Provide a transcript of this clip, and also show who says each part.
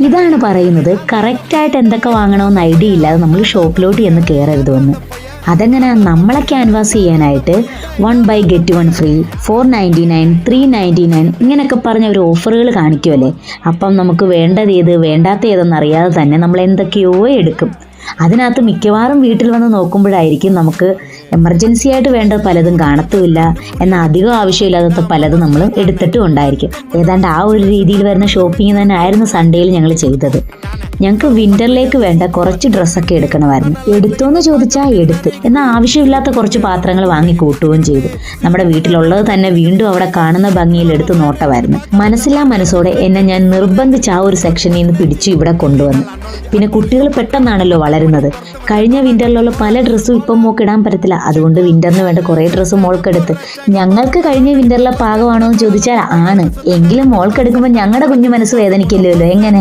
Speaker 1: ഇതാണ് പറയുന്നത്, കറക്റ്റായിട്ട് എന്തൊക്കെ വാങ്ങണമെന്ന് ഐഡിയ ഇല്ലാതെ നമ്മൾ ഷോപ്പിലോട്ട് ചെന്ന് കയറരുതെന്ന്. അതെങ്ങനെ നമ്മളെ ക്യാൻവാസ് ചെയ്യാനായിട്ട് 1 ബൈ ഗെറ്റ് 1 ഫ്രീ, 499, 399 ഇങ്ങനെയൊക്കെ പറഞ്ഞ ഒരു ഓഫറുകൾ കാണിക്കുമല്ലേ. അപ്പം നമുക്ക് വേണ്ടത് ഏത് വേണ്ടാത്ത ഏതെന്ന് അറിയാതെ തന്നെ നമ്മൾ എന്തൊക്കെയോ എടുക്കും. അതിനകത്ത് മിക്കവാറും വീട്ടിൽ വന്ന് നോക്കുമ്പോഴായിരിക്കും നമുക്ക് എമർജൻസി ആയിട്ട് വേണ്ട പലതും കാണത്തുമില്ല, എന്നാൽ അധികം ആവശ്യമില്ലാത്ത പലതും നമ്മൾ എടുത്തിട്ടും ഉണ്ടായിരിക്കും. ഏതാണ്ട് ആ ഒരു രീതിയിൽ വരുന്ന ഷോപ്പിംഗ് തന്നെ ആയിരുന്നു സൺഡേയിൽ ഞങ്ങൾ ചെയ്തത്. ഞങ്ങൾക്ക് വിന്ററിലേക്ക് വേണ്ട കുറച്ച് ഡ്രസ്സൊക്കെ എടുക്കണമായിരുന്നു. എടുത്തോന്ന് ചോദിച്ചാൽ എടുത്ത്, എന്നാൽ ആവശ്യമില്ലാത്ത കുറച്ച് പാത്രങ്ങൾ വാങ്ങി കൂട്ടുകയും ചെയ്തു. നമ്മുടെ വീട്ടിലുള്ളത് തന്നെ വീണ്ടും അവിടെ കാണുന്ന ഭംഗിയിൽ എടുത്ത് നോട്ടമായിരുന്നു. മനസ്സില്ലാ മനസ്സോടെ എന്നെ ഞാൻ നിർബന്ധിച്ച് ആ ഒരു സെക്ഷനിൽ നിന്ന് പിടിച്ചു ഇവിടെ കൊണ്ടുവന്നു. പിന്നെ കുട്ടികൾ പെട്ടെന്നാണല്ലോ വളരുന്നത്. കഴിഞ്ഞ വിന്ററിലുള്ള പല ഡ്രസ്സും ഇപ്പം മോൾക്ക് ഇടാൻ പറ്റത്തില്ല. അതുകൊണ്ട് വിന്ററിന് വേണ്ട കുറേ ഡ്രസ്സ് മോൾക്കെടുത്ത്. ഞങ്ങൾക്ക് കഴിഞ്ഞ വിന്ററിലെ പാകമാണോ എന്ന് ചോദിച്ചാൽ ആണ്. എങ്കിലും മോൾക്കെടുക്കുമ്പോൾ ഞങ്ങളുടെ കുഞ്ഞു മനസ്സ് വേദനിക്കില്ലല്ലോ. എങ്ങനെ?